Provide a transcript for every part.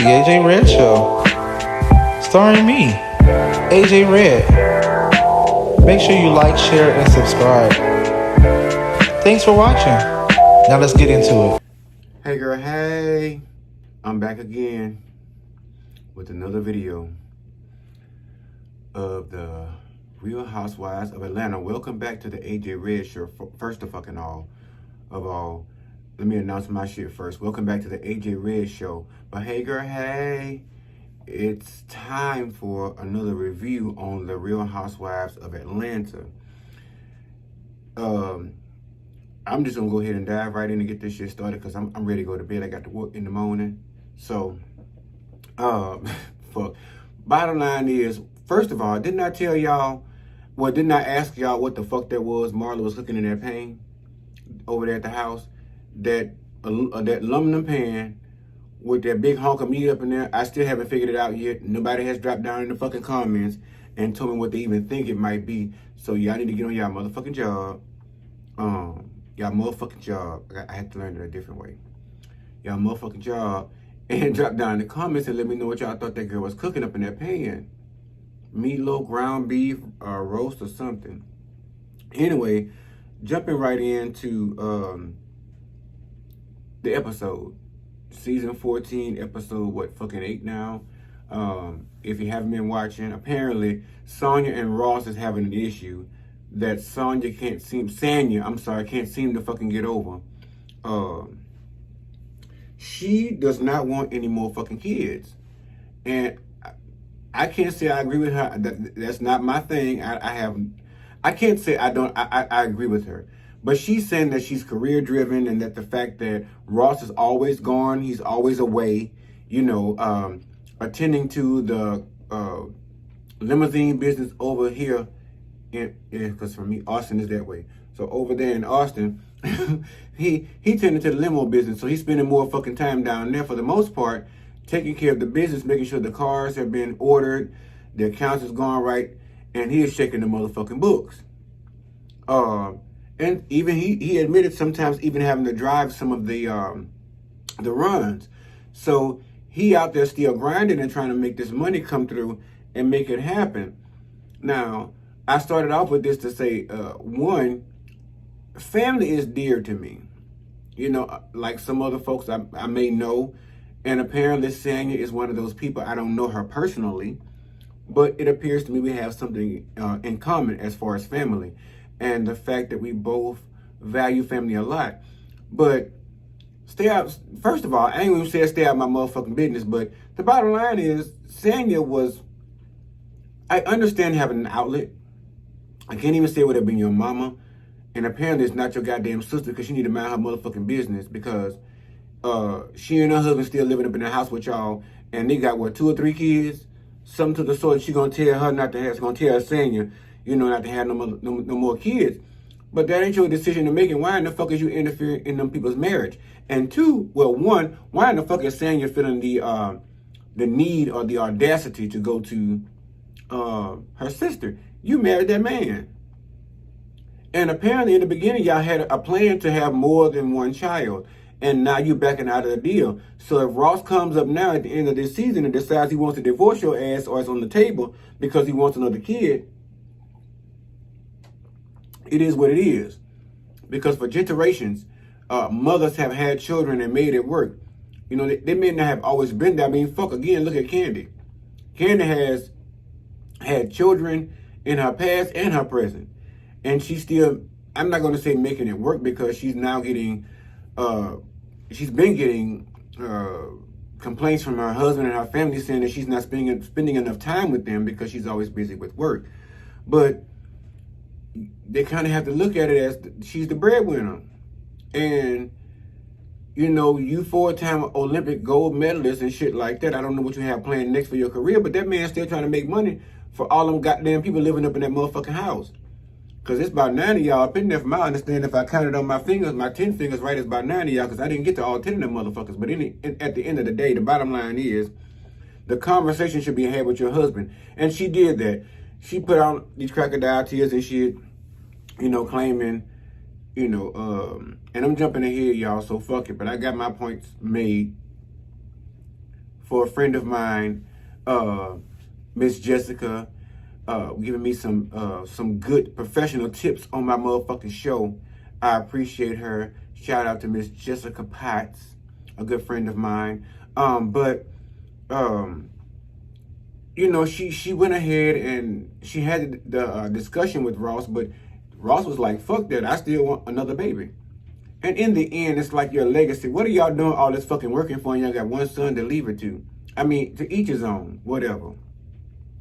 AJ Red Show, starring me, AJ Red. Make sure you like, share, and subscribe. Thanks for watching. Now let's get into it. Hey girl, hey. I'm back again with another video of the Real Housewives of Atlanta. Welcome back to the AJ Red Show. First of all, let me announce my shit first. Welcome back to the AJ Red Show. But hey girl, hey. It's time for another review on the Real Housewives of Atlanta. I'm just gonna go ahead and dive right in and get this shit started because I'm ready to go to bed. I got to work in the morning. So, fuck. Bottom line is, first of all, didn't I ask y'all what the fuck that was Marla was cooking in that pan over there at the house? That aluminum pan with that big hunk of meat up in there. I still haven't figured it out yet. Nobody has dropped down in the fucking comments and told me what they even think it might be. So y'all need to get on y'all motherfucking job. Y'all motherfucking job. I had to learn it a different way. Y'all motherfucking job. And drop down in the comments and let me know what y'all thought that girl was cooking up in that pan. Meatloaf, ground beef, roast or something. Anyway, jumping right into the episode. Season 14, episode, fucking 8 now. If you haven't been watching, apparently Sonya and Ross is having an issue that Sanya can't seem to fucking get over. She does not want any more fucking kids. And I can't say I agree with her. That's not my thing. I can't say I agree with her. But she's saying that she's career driven and that the fact that Ross is always gone, he's always away, attending to the limousine business over here. Because for me, Austin is that way. So over there in Austin, he tended to the limo business. So he's spending more fucking time down there for the most part, taking care of the business, making sure the cars have been ordered, the accounts is going right, and he is checking the motherfucking books. And even he admitted sometimes even having to drive some of the runs. So he out there still grinding and trying to make this money come through and make it happen. Now, I started off with this to say, one, family is dear to me. Like some other folks I may know. And apparently Sanya is one of those people. I don't know her personally. But it appears to me we have something in common as far as family. And the fact that we both value family a lot. But first of all, I ain't even say stay out of my motherfucking business. But the bottom line is, Sanya I understand having an outlet. I can't even say it would have been your mama. And apparently it's not your goddamn sister because she need to mind her motherfucking business because she and her husband still living up in the house with y'all. And they got, 2 or 3 kids? Something to the sort. She gonna tell her not to have, she's gonna tell her Sanya, not to have no more kids. But that ain't your decision to make. And why in the fuck is you interfering in them people's marriage? And 2, one, why in the fuck is Sanya feeling the need or the audacity to go to her sister? You married that man. And apparently in the beginning, y'all had a plan to have more than one child. And now you're backing out of the deal. So if Ross comes up now at the end of this season and decides he wants to divorce your ass or it's on the table because he wants another kid, it is what it is. Because for generations, mothers have had children and made it work. They may not have always been there. I mean, fuck, again, look at Kandi. Kandi has had children in her past and her present. And she's still, I'm not going to say making it work because she's now getting, she's been getting complaints from her husband and her family saying that she's not spending enough time with them because she's always busy with work. But they kind of have to look at it as she's the breadwinner. And, you 4-time Olympic gold medalist and shit like that. I don't know what you have planned next for your career, but that man's still trying to make money for all them goddamn people living up in that motherfucking house. Because it's about 9 of y'all up in there. From my understanding, if I counted on my fingers, my 10 fingers right, it's about 9 of y'all because I didn't get to all 10 of them motherfuckers. But at the end of the day, the bottom line is the conversation should be had with your husband. And she did that. She put on these crocodile tears and shit, claiming, and I'm jumping ahead, y'all, so fuck it. But I got my points made for a friend of mine, Miss Jessica, giving me some good professional tips on my motherfucking show. I appreciate her. Shout out to Miss Jessica Potts, a good friend of mine. You know, she went ahead and she had the discussion with Ross, but Ross was like, fuck that, I still want another baby. And in the end, it's like your legacy. What are y'all doing all this fucking working for and y'all got one son to leave it to? I mean, to each his own, whatever.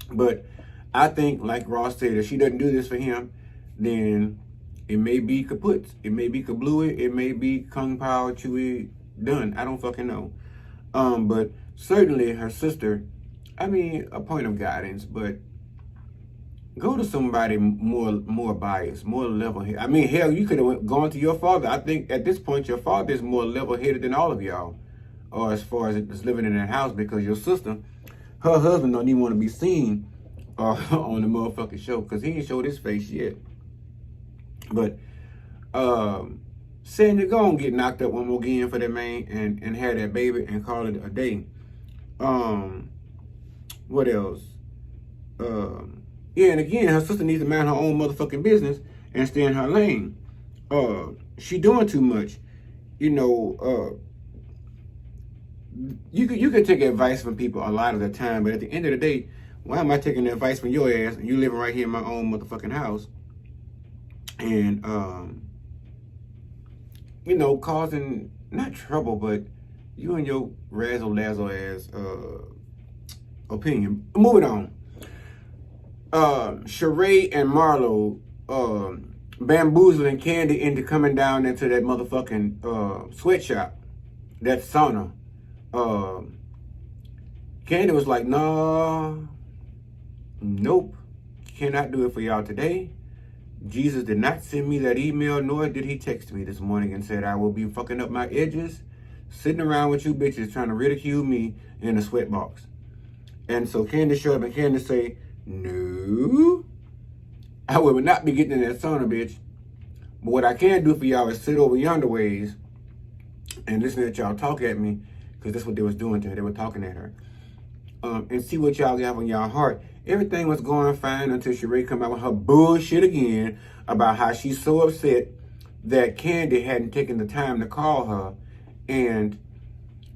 But I think, like Ross said, if she doesn't do this for him, then it may be kaput. It may be kablooey. It may be kung pao chewy done. I don't fucking know. But certainly her sister, I mean, a point of guidance, but go to somebody more biased, more level-headed. I mean, hell, you could have gone to your father. I think at this point, your father is more level-headed than all of y'all, or as far as it's living in that house, because your sister, her husband don't even want to be seen on the motherfucking show, because he ain't showed his face yet. But saying you're going to get knocked up one more again for that man and have that baby and call it a day. What else? Yeah, and again, her sister needs to mind her own motherfucking business and stay in her lane. She doing too much. You know, you could take advice from people a lot of the time, but at the end of the day, why am I taking advice from your ass and you living right here in my own motherfucking house? And, you know, causing, not trouble, but you and your razzle-dazzle ass opinion. Moving on. Sheree and Marlo bamboozling Kandi into coming down into that motherfucking sweatshop, that sauna. Kandi was like, nah, nope, cannot do it for y'all today. Jesus did not send me that email, nor did he text me this morning and said I will be fucking up my edges, sitting around with you bitches trying to ridicule me in a sweatbox. And so Kandi showed up and Kandi say, no, I will not be getting in that sauna, bitch. But what I can do for y'all is sit over yonder ways and listen to y'all talk at me, because that's what they was doing to her. They were talking at her. And see what y'all have on y'all heart. Everything was going fine until Sheree come out with her bullshit again about how she's so upset that Kandi hadn't taken the time to call her and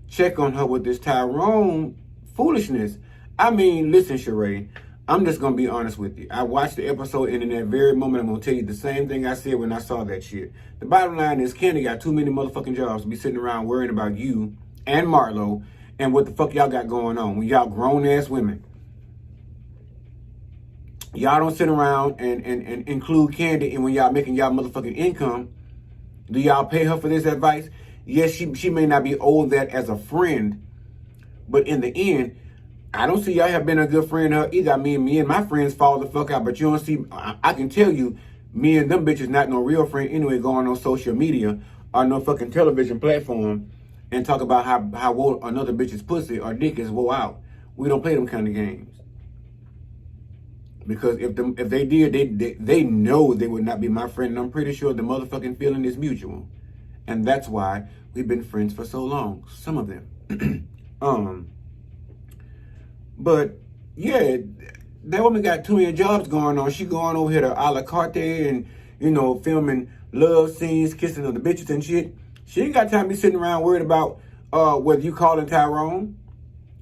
check on her with this Tyrone foolishness. I mean, listen, Sheree, I'm just going to be honest with you. I watched the episode, and in that very moment, I'm going to tell you the same thing I said when I saw that shit. The bottom line is Kandi got too many motherfucking jobs to be sitting around worrying about you and Marlo and what the fuck y'all got going on when y'all grown-ass women. Y'all don't sit around and include Kandi in when y'all making y'all motherfucking income. Do y'all pay her for this advice? Yes, she may not be owed that as a friend, but in the end, I don't see y'all have been a good friend to her either. I mean, me and my friends fall the fuck out, but you don't see, I can tell you, me and them bitches not no real friend anyway, going on social media or no fucking television platform and talk about how woe another bitch's pussy or dick is woe out. We don't play them kind of games. Because if they did, they know they would not be my friend, and I'm pretty sure the motherfucking feeling is mutual. And that's why we've been friends for so long, some of them. But yeah, that woman got too many jobs going on. She going over here to a la carte and, you know, filming love scenes, kissing other bitches and shit. She ain't got time to be sitting around worried about whether you calling Tyrone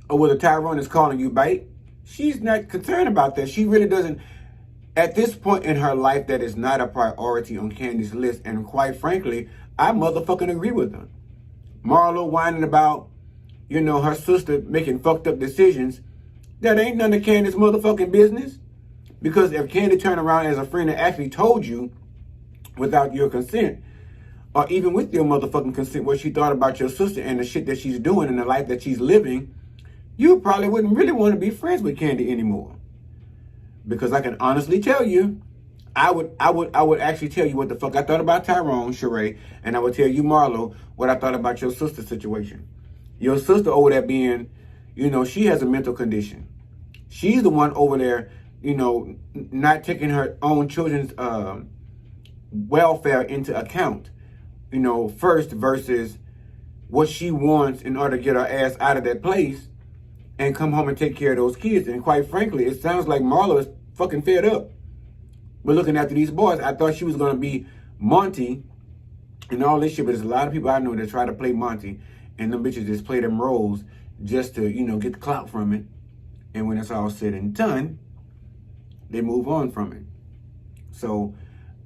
or whether Tyrone is calling you bait. She's not concerned about that. She really doesn't. At this point in her life, that is not a priority on Kandi's list. And quite frankly, I motherfucking agree with her. Marlo whining about, you know, her sister making fucked up decisions. That ain't none of Kandi's motherfucking business. Because if Kandi turned around as a friend and actually told you without your consent, or even with your motherfucking consent, what she thought about your sister and the shit that she's doing and the life that she's living, you probably wouldn't really want to be friends with Kandi anymore. Because I can honestly tell you, I would actually tell you what the fuck I thought about Tyrone, Sheree, and I would tell you, Marlo, what I thought about your sister's situation. Your sister over there being, you know, she has a mental condition. She's the one over there, you know, not taking her own children's welfare into account, you know, first versus what she wants in order to get her ass out of that place and come home and take care of those kids. And quite frankly, it sounds like Marlo is fucking fed up with looking after these boys. I thought she was going to be Monty and all this shit, but there's a lot of people I know that try to play Monty, and them bitches just play them roles just to, you know, get the clout from it. And when it's all said and done, they move on from it. So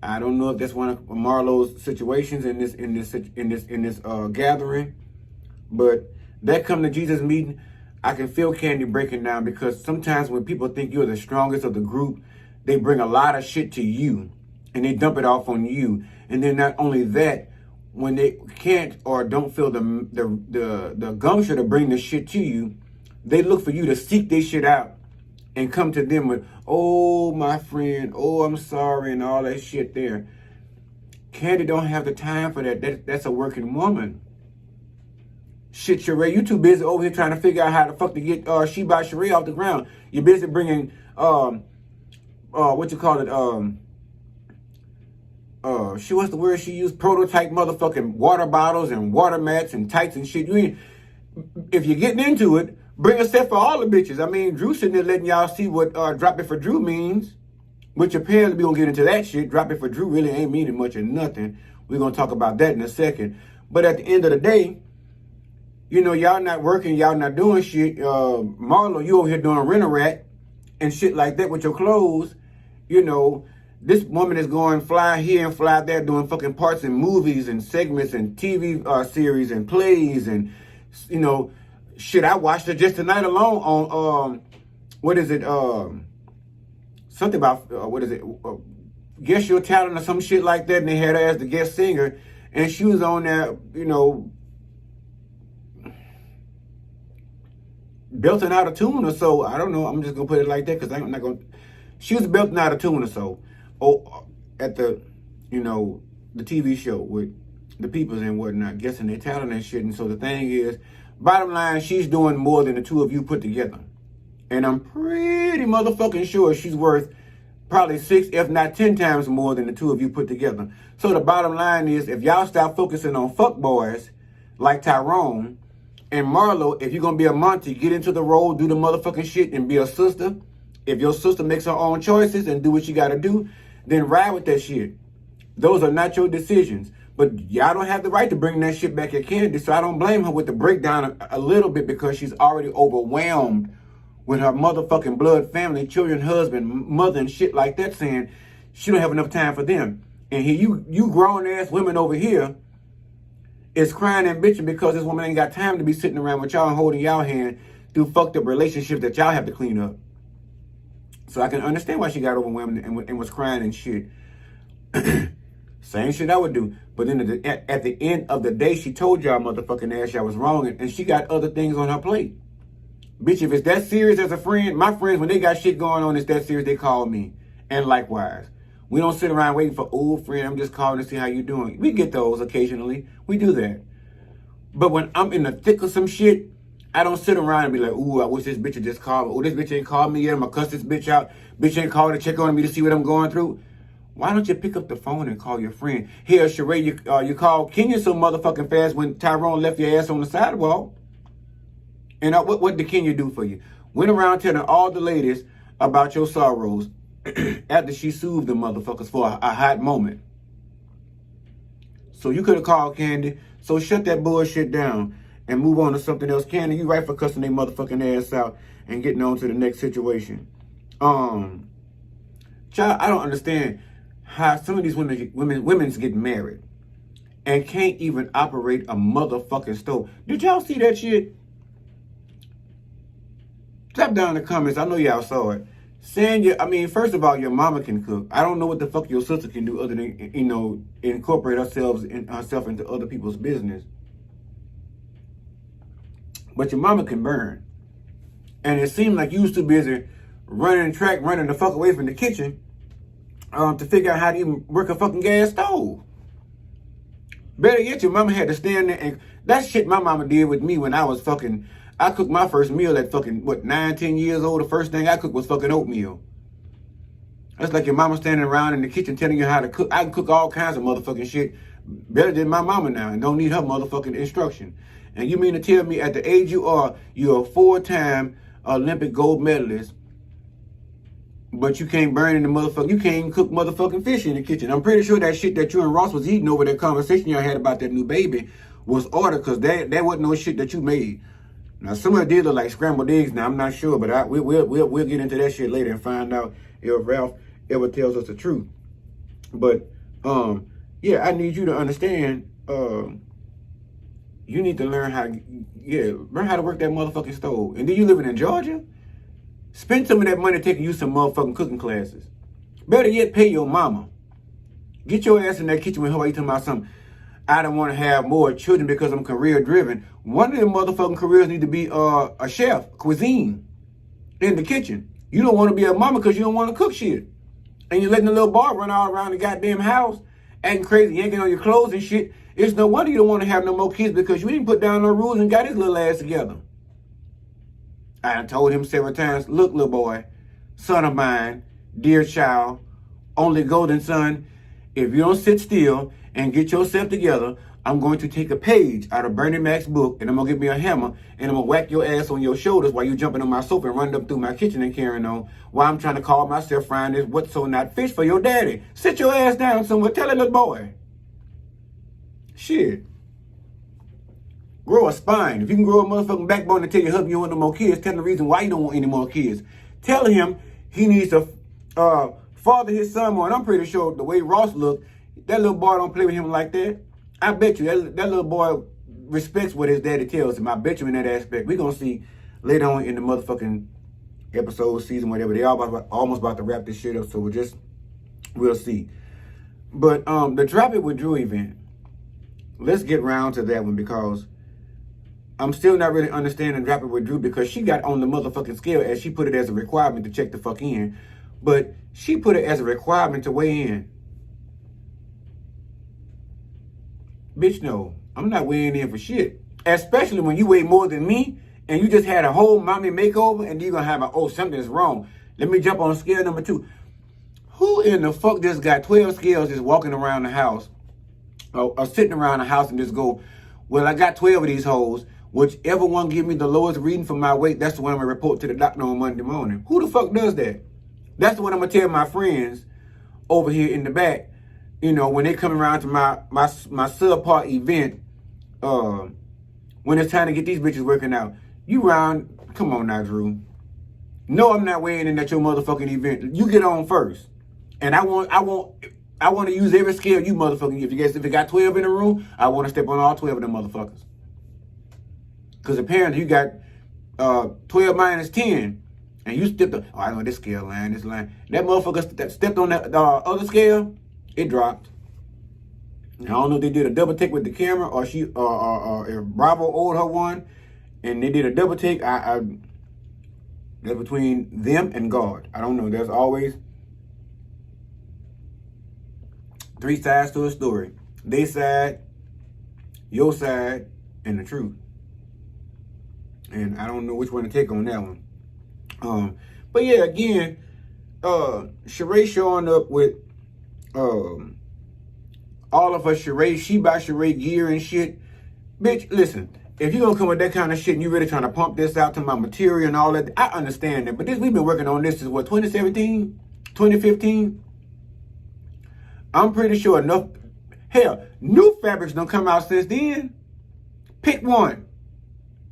I don't know if that's one of Marlo's situations in this gathering, but that come to Jesus meeting, I can feel Kandi breaking down, because sometimes when people think you're the strongest of the group, they bring a lot of shit to you and they dump it off on you. And then not only that, when they can't or don't feel the gumption to bring the shit to you, they look for you to seek this shit out and come to them with, oh, my friend, oh, I'm sorry, and all that shit there. Kandi don't have the time for that. That's a working woman. Shit, Sheree, you too busy over here trying to figure out how the fuck to get She by Sheree off the ground. You're busy bringing, what you call it, what's the word she used? Prototype motherfucking water bottles and water mats and tights and shit. If you're getting into it, bring a set for all the bitches. I mean, Drew sitting there letting y'all see what drop it for Drew means, which apparently we gonna get into that shit. Drop it for Drew really ain't meaning much or nothing. We're gonna talk about that in a second. But at the end of the day, you know, y'all not working, y'all not doing shit. Marlo, you over here doing rent-a-rat and shit like that with your clothes. You know, this woman is going fly here and fly there, doing fucking parts in movies and segments and TV series and plays and, you know, shit. I watched her just tonight alone on, what is it? Something about, what is it? Guess Your Talent or some shit like that. And they had her as the guest singer. And she was on there, you know, belting out a tune or so. I don't know. I'm just going to put it like that because I'm not going to. She was belting out a tune or so. Oh, at the, you know, the TV show with the peoples and whatnot, guessing their talent and shit. And so the thing is, bottom line, she's doing more than the two of you put together. And I'm pretty motherfucking sure she's worth probably 6, if not 10 times more than the two of you put together. So the bottom line is, if y'all stop focusing on fuckboys like Tyrone and Marlo, if you're going to be a Monty, get into the role, do the motherfucking shit and be a sister. If your sister makes her own choices and do what you got to do, then ride with that shit. Those are not your decisions. But y'all don't have the right to bring that shit back at Kandi, so I don't blame her with the breakdown a little bit, because she's already overwhelmed with her motherfucking blood family, children, husband, mother, and shit like that, saying she don't have enough time for them. And here you grown-ass women over here is crying and bitching because this woman ain't got time to be sitting around with y'all and holding y'all hand through fucked up relationships that y'all have to clean up. So I can understand why she got overwhelmed and was crying and shit. Same shit I would do. But then at the end of the day, she told y'all motherfucking ass y'all was wrong, and she got other things on her plate. Bitch, if it's that serious as a friend, my friends, when they got shit going on, it's that serious, they call me. And likewise. We don't sit around waiting for, old friend, I'm just calling to see how you doing. We get those occasionally. We do that. But when I'm in the thick of some shit, I don't sit around and be like, ooh, I wish this bitch had just called me. Oh, this bitch ain't called me yet. I'm going to cuss this bitch out. Bitch ain't called to check on me to see what I'm going through. Why don't you pick up the phone and call your friend? Here, Sheree, you called Kenya so motherfucking fast when Tyrone left your ass on the sidewalk. And what did Kenya do for you? Went around telling all the ladies about your sorrows after she soothed the motherfuckers for a hot moment. So you could have called Kandi. So shut that bullshit down and move on to something else. Kandi, you right for cussing their motherfucking ass out and getting on to the next situation. Child, I don't understand how some of these women's get married and can't even operate a motherfucking stove. Did y'all see that shit? Drop down in the comments. I know y'all saw it. Saying first of all, your mama can cook. I don't know what the fuck your sister can do other than, you know, incorporate herself into other people's business. But your mama can burn. And it seemed like you was too busy running the fuck away from the kitchen to figure out how to even work a fucking gas stove. Better yet, your mama had to stand there and that shit my mama did with me when I was fucking, I cooked my first meal at fucking, 9, 10 years old. The first thing I cooked was fucking oatmeal. That's like your mama standing around in the kitchen telling you how to cook. I can cook all kinds of motherfucking shit better than my mama now and don't need her motherfucking instruction. And you mean to tell me at the age you are, you're a 4-time Olympic gold medalist, but you can't burn in the motherfucker, you can't even cook motherfucking fish in the kitchen. I'm pretty sure that shit that you and Ross was eating over that conversation y'all had about that new baby was ordered, because that wasn't no shit that you made. Now, some of it did look like scrambled eggs. Now, I'm not sure, but we'll get into that shit later and find out if Ralph ever tells us the truth. But, yeah, I need you to understand, you need to learn how to work that motherfucking stove. And then you living in Georgia? Spend some of that money taking you some motherfucking cooking classes. Better yet, pay your mama. Get your ass in that kitchen with her while you talking about something. I don't want to have more children because I'm career driven. One of them motherfucking careers need to be a chef, cuisine, in the kitchen. You don't want to be a mama because you don't want to cook shit. And you're letting the little boy run all around the goddamn house, acting crazy, yanking on your clothes and shit. It's no wonder you don't want to have no more kids, because you didn't put down no rules and got his little ass together. I told him several times, look, little boy, son of mine, dear child, only golden son, if you don't sit still and get yourself together, I'm going to take a page out of Bernie Mac's book, and I'm going to give me a hammer, and I'm going to whack your ass on your shoulders while you jumping on my sofa and running up through my kitchen and carrying on while I'm trying to call myself frying this what's so not fish for your daddy. Sit your ass down somewhere. Tell that little boy. Shit. Grow a spine. If you can grow a motherfucking backbone and tell your husband you don't want no more kids, tell him the reason why you don't want any more kids. Tell him he needs to father his son more. And I'm pretty sure the way Ross looked, that little boy don't play with him like that. I bet you that little boy respects what his daddy tells him. I bet you in that aspect. We're going to see later on in the motherfucking episode, season, whatever. They almost about to wrap this shit up, so we'll see. But the Drop It With Drew event, let's get round to that one, because I'm still not really understanding Drop It With Drew, because she got on the motherfucking scale as she put it as a requirement to check the fuck in. But she put it as a requirement to weigh in. Bitch, no. I'm not weighing in for shit. Especially when you weigh more than me and you just had a whole mommy makeover and you're going to have something's wrong. Let me jump on scale number 2. Who in the fuck just got 12 scales just walking around the house or sitting around the house and just go, well, I got 12 of these hoes. Whichever one give me the lowest reading for my weight, that's the one I'm going to report to the doctor on Monday morning. Who the fuck does that? That's what I'm going to tell my friends over here in the back, you know, when they come around to my subpar event, when it's time to get these bitches working out. You round, come on now, Drew. No, I'm not weighing in at your motherfucking event. You get on first. And I want to use every scale you motherfucking give. If you got 12 in the room, I want to step on all 12 of them motherfuckers. Because apparently you got 12 minus 10. And you stepped on, I know this scale line, this line. That motherfucker that stepped on that other scale, it dropped. I don't know if they did a double take with the camera or if Bravo owed her one and they did a double take. That's between them and God. I don't know. There's always 3 sides to a story. They side, your side, and the truth. And I don't know which one to take on that one. But yeah, again, Sheree showing up with all of her Sheree, she buy Sheree gear and shit. Bitch, listen, if you're gonna come with that kind of shit and you really trying to pump this out to my material and all that, I understand that. But we've been working on this since what, 2017, 2015? I'm pretty sure enough, hell, new fabrics don't come out since then. Pick one.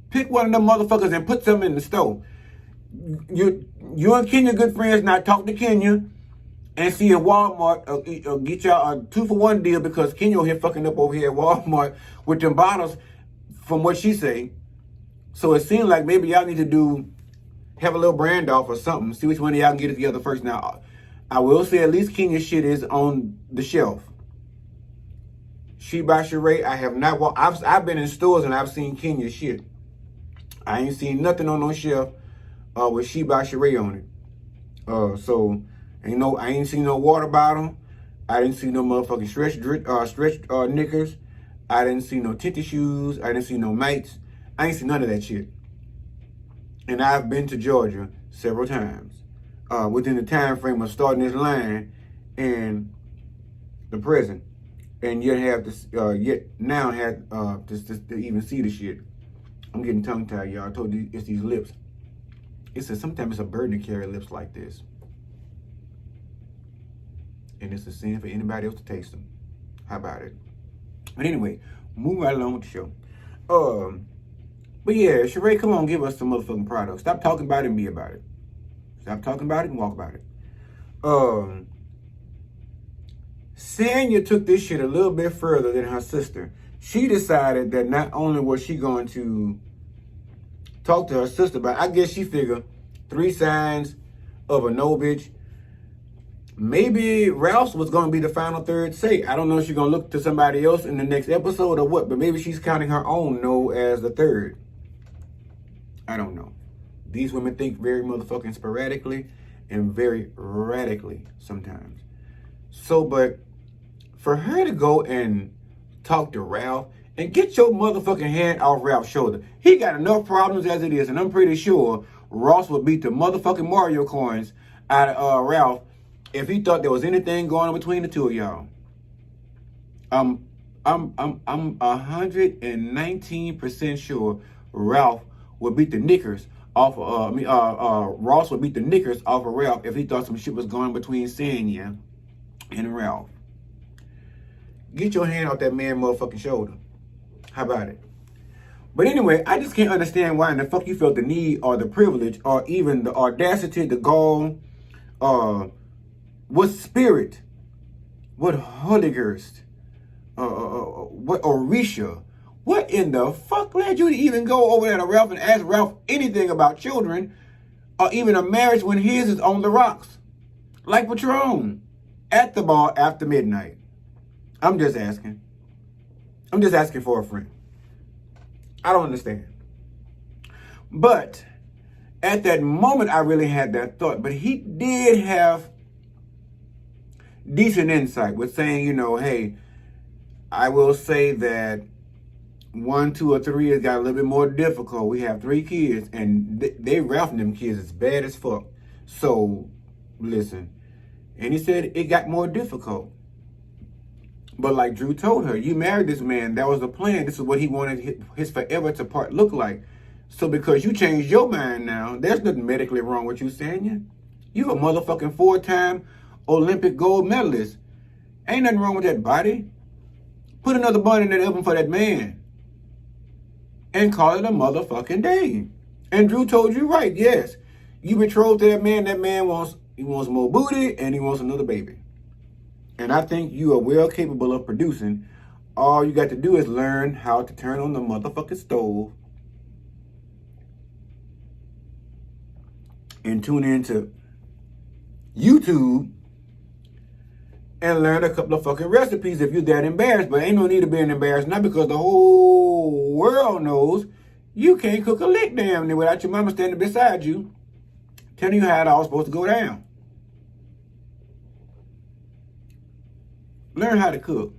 Pick one of them motherfuckers and put something in the store. You and Kenya good friends. Now talk to Kenya and see if Walmart get y'all a 2-for-1 deal, because Kenya here fucking up over here at Walmart with them bottles, from what she say. So it seems like maybe y'all need to have a little brand off or something. See which one of y'all can get it together first. Now, I will say at least Kenya's shit is on the shelf. She by Sheree, I have not. I've been in stores and I've seen Kenya's shit. I ain't seen nothing on no shelf with She by Sheree on it. So, I ain't seen no water bottle. I didn't see no motherfucking stretch knickers. I didn't see no tinted shoes. I didn't see no mates. I ain't seen none of that shit. And I've been to Georgia several times within the time frame of starting this line and the present. And yet have this, to even see the shit. I'm getting tongue-tied, y'all. I told you it's these lips. It says sometimes it's a burden to carry lips like this. And it's a sin for anybody else to taste them. How about it? But anyway, move right along with the show. But yeah, Sheree, come on, give us some motherfucking products. Stop talking about it and be about it. Stop talking about it and walk about it. Sanya took this shit a little bit further than her sister. She decided that not only was she going to talk to her sister, but I guess she figured 3 signs of a no bitch. Maybe Ralph's was going to be the final third say. I don't know if she's going to look to somebody else in the next episode or what, but maybe she's counting her own no as the third. I don't know. These women think very motherfucking sporadically and very radically sometimes. So, but for her to go and talk to Ralph and get your motherfucking hand off Ralph's shoulder. He got enough problems as it is, and I'm pretty sure Ross would beat the motherfucking Mario coins out of Ralph if he thought there was anything going on between the two of y'all. I'm 119% sure Ralph would beat the knickers off of Ross would beat the knickers off of Ralph if he thought some shit was going on between Sanya and Ralph. Get your hand off that man's motherfucking shoulder. How about it? But anyway, I just can't understand why in the fuck you felt the need or the privilege or even the audacity, the gall, what spirit, what Holy Ghost, what Orisha, what in the fuck led you to even go over there to Ralph and ask Ralph anything about children or even a marriage when his is on the rocks? Like Patron, at the bar after midnight. I'm just asking. I'm just asking for a friend. I don't understand. But at that moment, I really had that thought. But he did have decent insight with saying, you know, hey, I will say that 1, 2, or 3 has got a little bit more difficult. We have 3 kids, and they Ralph and them kids is bad as fuck. So, listen. And he said it got more difficult. But like Drew told her, you married this man. That was the plan. This is what he wanted his forever to part look like. So because you changed your mind now, there's nothing medically wrong with you, Sanya. You a motherfucking 4-time Olympic gold medalist. Ain't nothing wrong with that body. Put another bun in that oven for that man. And call it a motherfucking day. And Drew told you right, yes. You betrothed to that man wants more booty and he wants another baby. And I think you are well capable of producing. All you got to do is learn how to turn on the motherfucking stove and tune into YouTube and learn a couple of fucking recipes if you're that embarrassed. But ain't no need of being embarrassed, not because the whole world knows you can't cook a lick damn near without your mama standing beside you telling you how it all supposed to go down. Learn how to cook.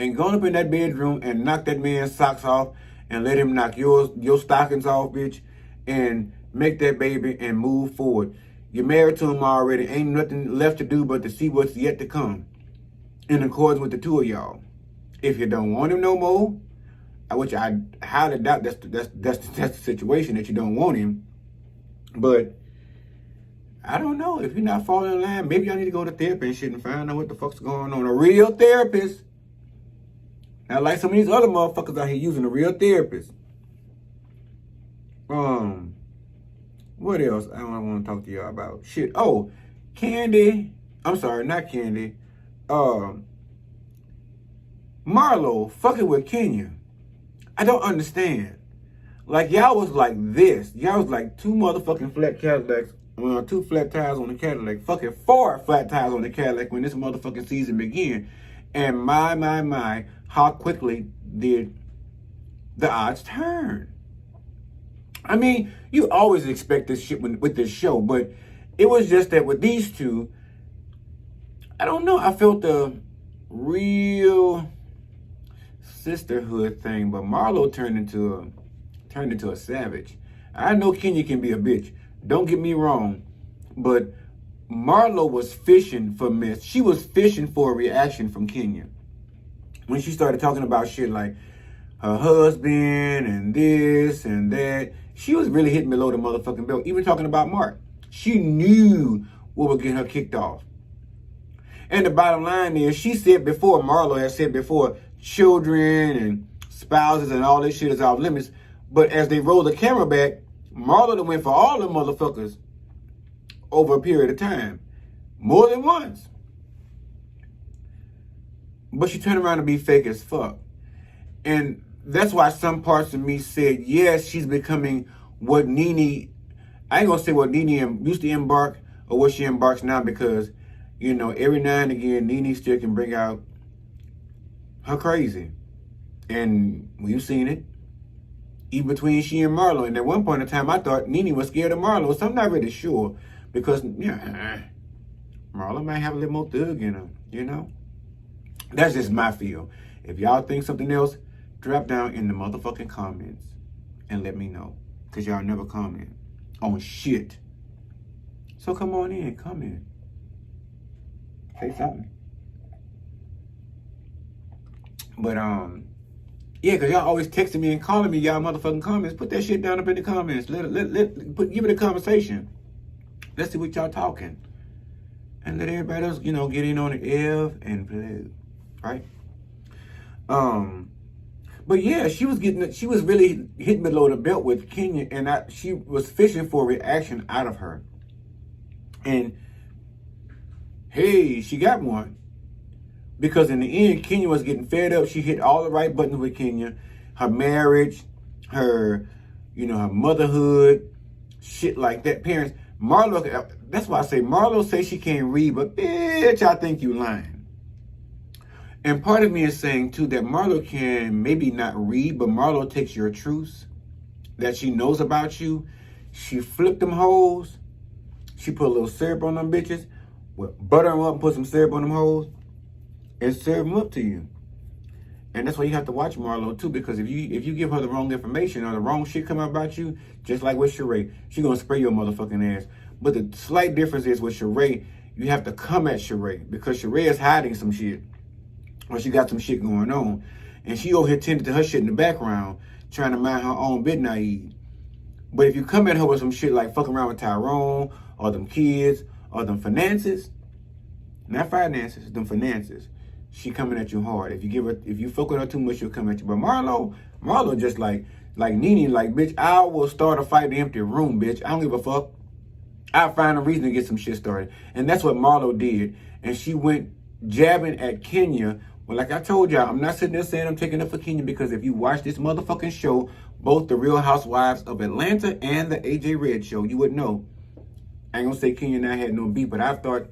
And go up in that bedroom and knock that man's socks off and let him knock your stockings off, bitch, and make that baby and move forward. You're married to him already. Ain't nothing left to do but to see what's yet to come in accordance with the two of y'all. If you don't want him no more, which I highly doubt that's the situation, that you don't want him. But I don't know. If you're not falling in line, maybe y'all need to go to therapy and shit and find out what the fuck's going on. A real therapist. Not like some of these other motherfuckers out here using a real therapist. What else I want to talk to y'all about? Shit. Oh, Kandi. I'm sorry, not Kandi. Marlo fucking with Kenya. I don't understand. Like, y'all was like this. Y'all was like 2 motherfucking flat Cadillacs. 2 flat tires on the Cadillac. Fucking 4 flat tires on the Cadillac when this motherfucking season began. And my, how quickly did the odds turn? I mean, you always expect this shit with this show, but it was just that with these two, I don't know. I felt the real sisterhood thing, but Marlo turned into a savage. I know Kenya can be a bitch. Don't get me wrong, but Marlo was fishing for mess. She was fishing for a reaction from Kenya when she started talking about shit like, her husband and this and that. She was really hitting below the motherfucking belt. Even talking about Mark. She knew what would get her kicked off. And the bottom line is, she said before, Marlo has said before, children and spouses and all this shit is off limits. But as they roll the camera back, Marlo done went for all them motherfuckers over a period of time. More than once. But she turned around to be fake as fuck. And that's why some parts of me said, yes, she's becoming what Nene, I ain't gonna say what Nene used to embark or what she embarks now, because, you know, every now and again, Nene still can bring out her crazy. And we've seen it, even between she and Marlo. And at one point in time, I thought Nene was scared of Marlo, so I'm not really sure, because, yeah, Marlo might have a little more thug in her, you know? That's just my feel. If y'all think something else, drop down in the motherfucking comments and let me know. Because y'all never comment on shit. So come on in, comment. Say something. But, yeah, because y'all always texting me and calling me y'all motherfucking comments. Put that shit down up in the comments. Give it a conversation. Let's see what y'all talking. And let everybody else, you know, get in on the F and play. Right? But yeah, she was really hitting below the belt with Kenya, and she was fishing for a reaction out of her. And hey, she got one. Because in the end, Kenya was getting fed up. She hit all the right buttons with Kenya. Her marriage, her, you know, her motherhood, shit like that. Parents, Marlo, that's why I say Marlo says she can't read, but bitch, I think you lying. And part of me is saying, too, that Marlo can maybe not read, but Marlo takes your truths that she knows about you. She flipped them hoes. She put a little syrup on them bitches. Well, butter them up and put some syrup on them hoes and serve them up to you. And that's why you have to watch Marlo, too, because if you give her the wrong information or the wrong shit come out about you, just like with Sheree, she going to spray your motherfucking ass. But the slight difference is with Sheree, you have to come at Sheree because Sheree is hiding some shit. Or she got some shit going on. And she over here tending to her shit in the background, trying to mind her own bit naive. But if you come at her with some shit like fucking around with Tyrone, or them kids, or them finances, not finances, them finances, she coming at you hard. If you fuck with her too much, she'll come at you. But Marlo just like Nene, like, bitch, I will start a fight in the empty room, bitch. I don't give a fuck. I'll find a reason to get some shit started. And that's what Marlo did. And she went jabbing at Kenya. Well, like I told y'all, I'm not sitting there saying I'm taking up for Kenya, because if you watch this motherfucking show, both the Real Housewives of Atlanta and the AJ Red show, you would know. I ain't gonna say Kenya and I had no beef, but I thought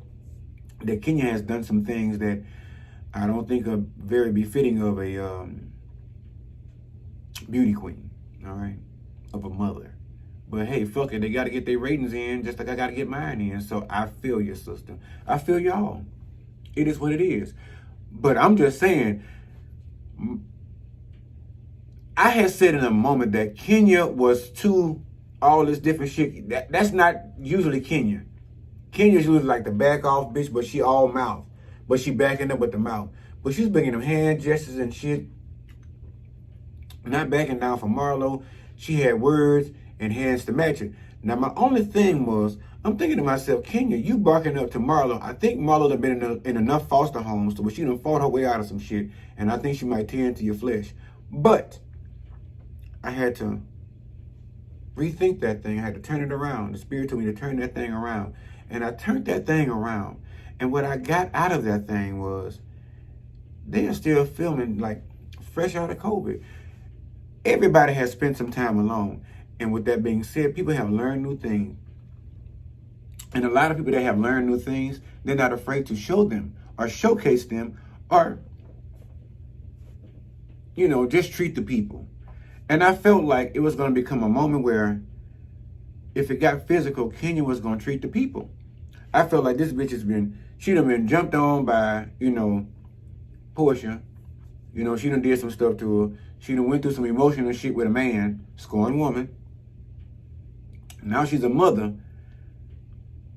that Kenya has done some things that I don't think are very befitting of a beauty queen, all right, of a mother. But hey, fuck it, they gotta get their ratings in just like I gotta get mine in. So I feel your sister. I feel y'all. It is what it is. But I'm just saying, I had said in a moment that Kenya was too all this different shit. That's not usually Kenya. Kenya's usually like the back off bitch, but she all mouth. But she backing up with the mouth. But she's bringing them hand gestures and shit. Not backing down from Marlo. She had words and hands to match it. Now my only thing was, I'm thinking to myself, Kenya, you barking up to Marlo. I think Marlo done been in enough foster homes to where she done fought her way out of some shit. And I think she might tear into your flesh. But I had to rethink that thing. I had to turn it around. The spirit told me to turn that thing around. And I turned that thing around. And what I got out of that thing was, they are still filming like fresh out of COVID. Everybody has spent some time alone. And with that being said, people have learned new things. And a lot of people that have learned new things, they're not afraid to show them or showcase them or, you know, just treat the people. And I felt like it was going to become a moment where if it got physical, Kenya was going to treat the people. I felt like this bitch she done been jumped on by, you know, Portia. You know, she done did some stuff to her. She done went through some emotional shit with a man, scorned woman. Now she's a mother.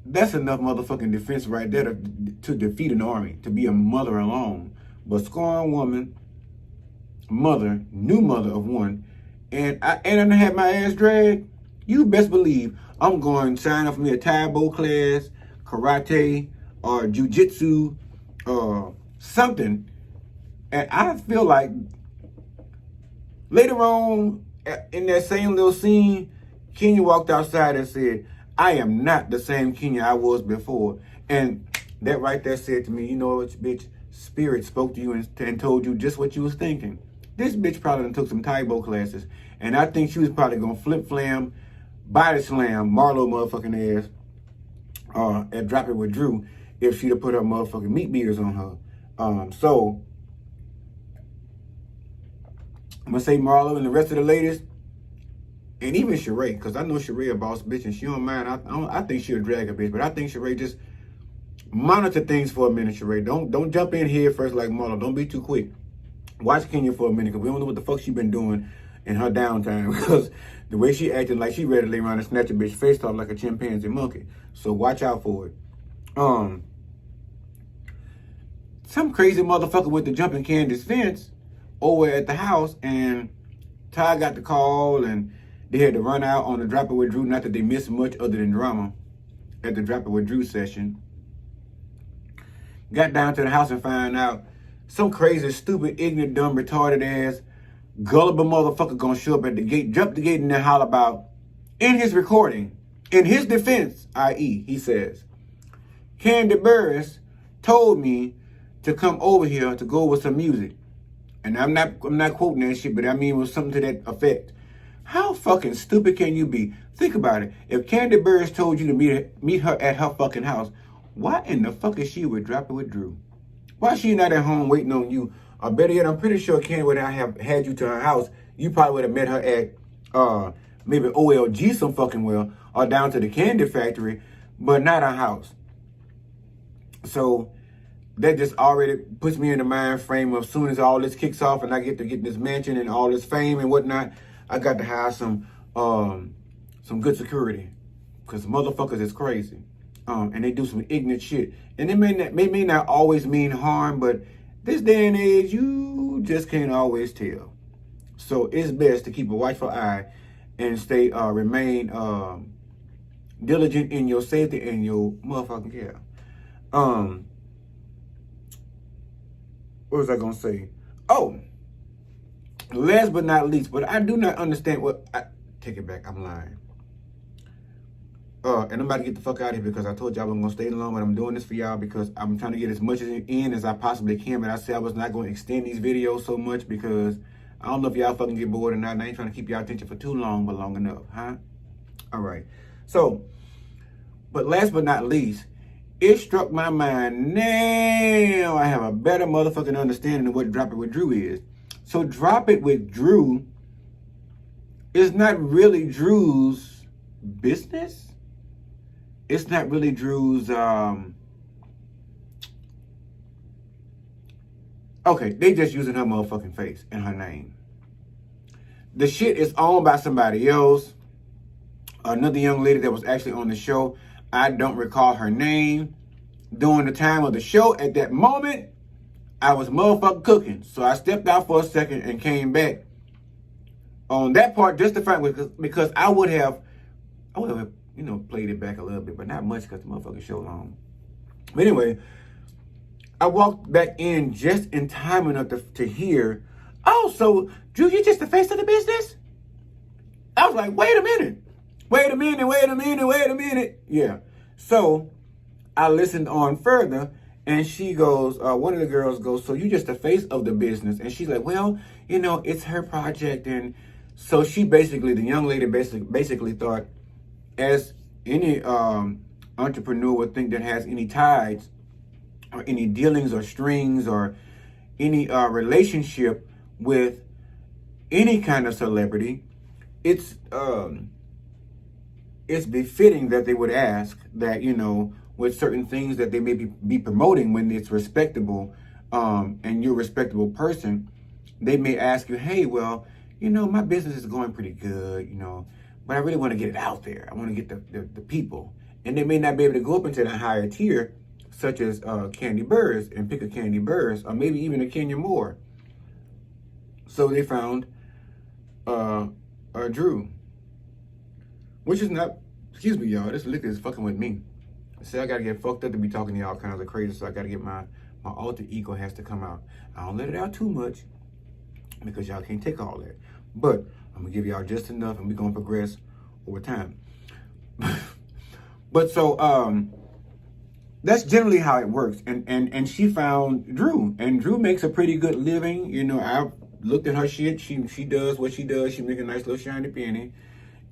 That's enough motherfucking defense right there to defeat an army, to be a mother alone. But scorned woman, new mother of one, and I had my ass dragged, you best believe I'm going to sign up for me a Taibo class, karate, or jujitsu, or something. And I feel like later on in that same little scene, Kenya walked outside and said, I am not the same Kenya I was before. And that right there said to me, you know what, bitch, Spirit spoke to you and told you just what you was thinking. This bitch probably done took some Taibo classes, and I think she was probably going to flip-flam, body slam Marlo motherfucking ass and drop it with Drew if she'd have put her motherfucking meat beaters on her. So, I'm going to say Marlo and the rest of the ladies, and even Sheree, because I know Sheree a boss bitch, and she don't mind. I think she'll drag a bitch, but I think Sheree just monitor things for a minute, Sheree. Don't jump in here first like Marlo. Don't be too quick. Watch Kenya for a minute, because we don't know what the fuck she been doing in her downtime, because the way she acting like she ready to lay around and snatch a bitch face off like a chimpanzee monkey. So watch out for it. Some crazy motherfucker went to jump in Candy's fence over at the house, and Ty got the call, and they had to run out on the Drop It With Drew. Not that they missed much other than drama at the Drop It With Drew session. Got down to the house and found out some crazy, stupid, ignorant, dumb, retarded ass, gullible motherfucker gonna show up at the gate, jump the gate, and then holler about, in his recording, in his defense, i.e., he says, Kandi Burruss told me to come over here to go with some music. And I'm not quoting that shit, but I mean it was something to that effect. How fucking stupid can you be? Think about it. If Kandi Burruss told you to meet her at her fucking house, why in the fuck is she with Drop It With Drew? Why is she not at home waiting on you? Or better yet, I'm pretty sure Kandi would have had you to her house. You probably would have met her at maybe OLG some fucking well, or down to the Candy Factory, but not her house. So that just already puts me in the mind frame of, as soon as all this kicks off and I get to get this mansion and all this fame and whatnot, I got to have some good security, because motherfuckers is crazy. And they do some ignorant shit. And it may not always mean harm, but this day and age, you just can't always tell. So it's best to keep a watchful eye and remain diligent in your safety and your motherfucking care. What was I gonna say? Oh, last but not least, but I do not understand take it back, I'm lying. And I'm about to get the fuck out of here, because I told y'all I wasn't gonna stay long, but I'm doing this for y'all because I'm trying to get as much in as I possibly can. But I said I was not gonna extend these videos so much, because I don't know if y'all fucking get bored or not, and I ain't trying to keep y'all attention for too long, but long enough, huh? All right. So, but last but not least, it struck my mind, now I have a better motherfucking understanding of what Drop It With Drew is. So Drop It With Drew is not really Drew's business. It's not really Drew's, okay, they just using her motherfucking face and her name. The shit is owned by somebody else. Another young lady that was actually on the show. I don't recall her name. During the time of the show, at that moment, I was motherfucking cooking. So I stepped out for a second and came back on that part, just the fact, because I would have, played it back a little bit, but not much, because the motherfucking show long. But anyway, I walked back in just in time enough to hear, oh, so Drew, you just the face of the business? I was like, wait a minute. Yeah. So I listened on further, and she goes, one of the girls goes, so you just the face of the business? And she's like, well, it's her project. And so she basically, the young lady basically thought, as any entrepreneur would think that has any ties or any dealings or strings or any relationship with any kind of celebrity, it's befitting that they would ask that, with certain things that they may be promoting when it's respectable, and you're a respectable person, they may ask you, hey, well, my business is going pretty good, but I really want to get it out there. I want to get the people. And they may not be able to go up into that higher tier, such as Kandi Burruss, and pick a Kandi Burruss, or maybe even a Kenya Moore. So they found Drew, which is not, excuse me, y'all, this liquor is fucking with me. See, I gotta get fucked up to be talking to y'all kinds of crazy, so I gotta get my alter ego has to come out. I don't let it out too much because y'all can't take all that. But I'm gonna give y'all just enough and we're gonna progress over time. But so that's generally how it works. And she found Drew, and Drew makes a pretty good living. You know, I've looked at her shit. She does what she does. She make a nice little shiny penny,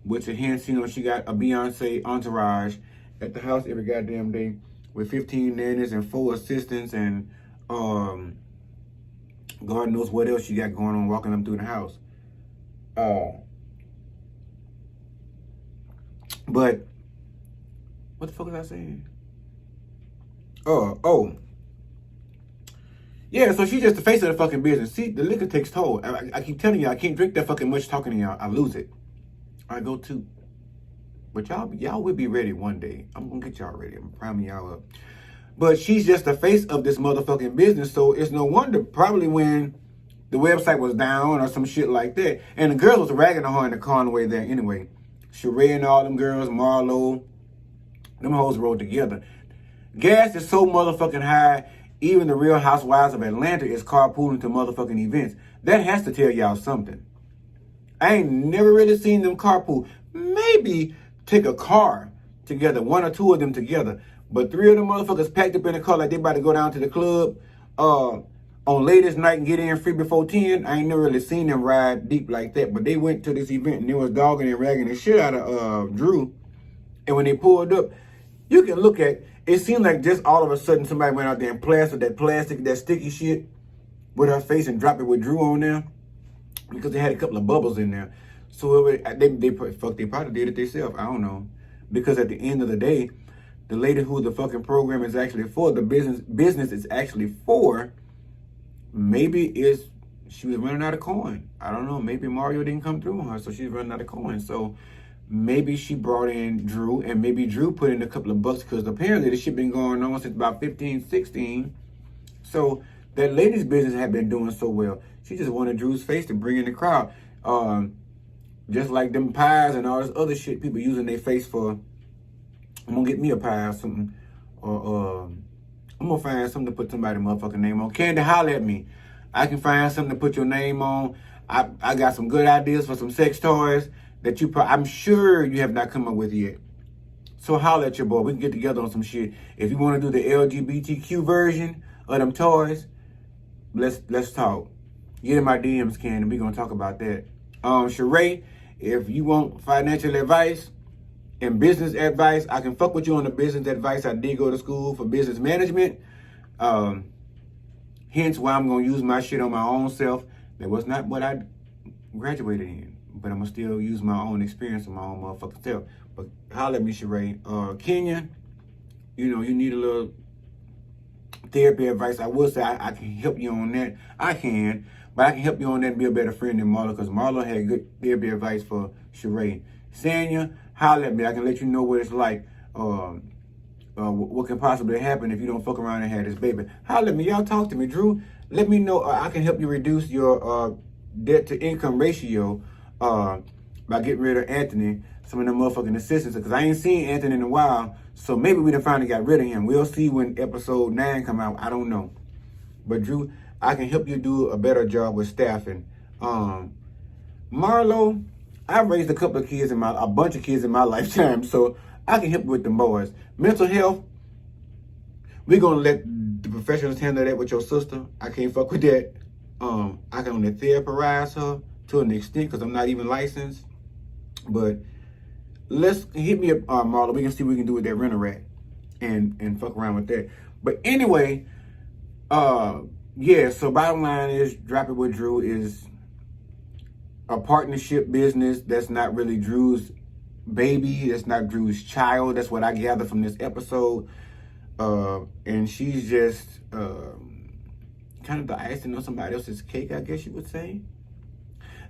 which hence, you know, she got a Beyonce entourage at the house every goddamn day with 15 nannies and 4 assistants and God knows what else she got going on walking them through the house. But what the fuck was I saying? Yeah, so she's just the face of the fucking business. See, the liquor takes toll. I keep telling you, I can't drink that fucking much talking to y'all. I lose it. I go too. But y'all will be ready one day. I'm gonna get y'all ready. I'm priming y'all up. But she's just the face of this motherfucking business, so it's no wonder probably when the website was down or some shit like that, and the girls was ragging on her in the car on the way there anyway. Sheree and all them girls, Marlo, them hoes rolled together. Gas is so motherfucking high, even the Real Housewives of Atlanta is carpooling to motherfucking events. That has to tell y'all something. I ain't never really seen them carpool. Maybe take a car together, 1 or 2 of them together. But 3 of them motherfuckers packed up in a car like they about to go down to the club on latest night and get in free before 10. I ain't never really seen them ride deep like that. But they went to this event and they was dogging and ragging the shit out of Drew. And when they pulled up, you can look at, it seemed like just all of a sudden somebody went out there and plastered that sticky shit with her face and dropped it with Drew on there. Because they had a couple of bubbles in there. So they probably did it themselves. I don't know. Because at the end of the day, the lady who the fucking program is actually for, the business is actually for, maybe she was running out of coin. I don't know. Maybe Mario didn't come through on her, so she's running out of coin. So maybe she brought in Drew, and maybe Drew put in a couple of bucks because apparently this shit been going on since about 15, 16. So that lady's business had been doing so well. She just wanted Drew's face to bring in the crowd. Just like them pies and all this other shit people using their face for. I'm gonna get me a pie or something. Or I'm gonna find something to put somebody's motherfucking name on. Kandi, holler at me. I can find something to put your name on. I got some good ideas for some sex toys that I'm sure you have not come up with yet. So holler at your boy. We can get together on some shit. If you want to do the LGBTQ version of them toys, let's talk. Get in my DMs, Kandi, and we're gonna talk about that. Sheree, if you want financial advice and business advice, I can fuck with you on the business advice. I did go to school for business management. Hence why I'm gonna use my shit on my own self. That was not what I graduated in, but I'm gonna still use my own experience on my own motherfucking self. But holler at me, Sheree. Kenya, you know, you need a little therapy advice. I will say I can help you on that. I can, but I can help you on that and be a better friend than Marlo, because Marlo had good therapy advice for Sheree. Sanya, holler at me. I can let you know what it's like, what can possibly happen if you don't fuck around and have this baby. Holler at me. Y'all talk to me. Drew, let me know. I can help you reduce your debt to income ratio by getting rid of Anthony, some of them motherfucking assistants, because I ain't seen Anthony in a while. So maybe we done finally got rid of him. We'll see when episode 9 come out. I don't know. But Drew, I can help you do a better job with staffing. Marlo, I've raised a bunch of kids in my lifetime, so I can help you with the boys. Mental health, we're gonna let the professionals handle that with your sister. I can't fuck with that. I can only therapize her to an extent because I'm not even licensed. But hit me up, Marlo. We can see what we can do with that renter rat and fuck around with that. But anyway, yeah, so bottom line is Drop It With Drew is a partnership business that's not really Drew's baby. That's not Drew's child. That's what I gather from this episode. And she's just kind of the icing on somebody else's cake, I guess you would say.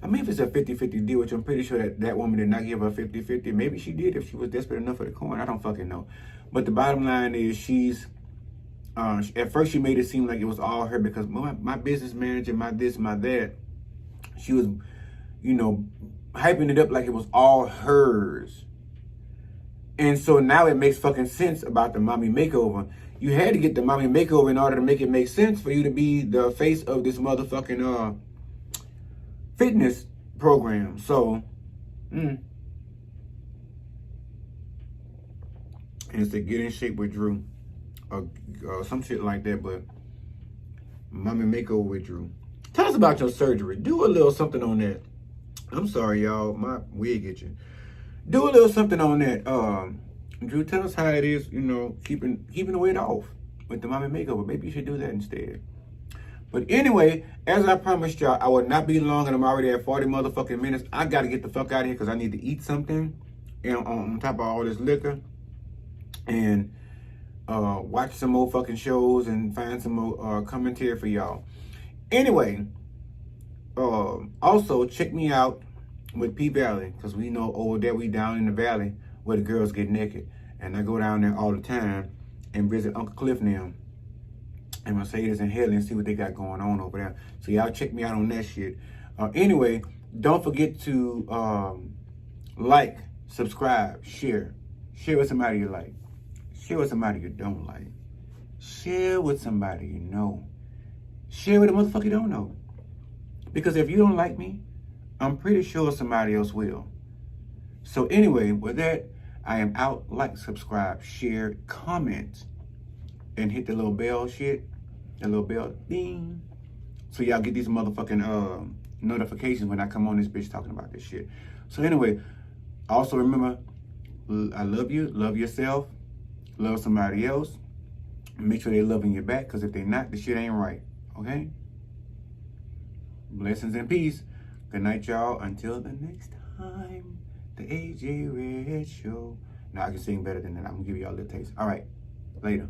I mean, if it's a 50-50 deal, which I'm pretty sure that woman did not give her 50-50. Maybe she did if she was desperate enough for the coin. I don't fucking know. But the bottom line is she's, at first she made it seem like it was all her because my business manager, my this, my that. She was, you know, hyping it up like it was all hers. And so now it makes fucking sense about the mommy makeover. You had to get the mommy makeover in order to make it make sense for you to be the face of this motherfucking fitness program. So, and it's to get in shape with Drew, or some shit like that. But mommy makeover with Drew. Tell us about your surgery. Do a little something on that. I'm sorry, y'all. My wig itching. Do a little something on that. Drew, tell us how it is, you know, keeping the weight off with the mommy makeover. Maybe you should do that instead. But anyway, as I promised y'all, I will not be long, and I'm already at 40 motherfucking minutes. I got to get the fuck out of here because I need to eat something, and on top of all this liquor, and watch some more fucking shows and find some more commentary for y'all. Anyway, also check me out with P Valley, because we know over there we down in the valley where the girls get naked, and I go down there all the time and visit Uncle Cliff and them and Mercedes and Haley and see what they got going on over there. So y'all check me out on that shit. Anyway, don't forget to like, subscribe, share with somebody you like, share with somebody you don't like, share with somebody you know, share with a motherfucker you don't know. Because if you don't like me, I'm pretty sure somebody else will. So anyway, with that, I am out. Like, subscribe, share, comment, and hit the little bell shit. The little bell, ding. So y'all get these motherfucking notifications when I come on this bitch talking about this shit. So anyway, also remember, I love you. Love yourself. Love somebody else. Make sure they're loving you back, because if they're not, the shit ain't right. Okay? Blessings and peace. Good night, y'all. Until the next time, the AJ Red Show. Now I can sing better than that. I'm gonna give y'all a little taste. All right, later.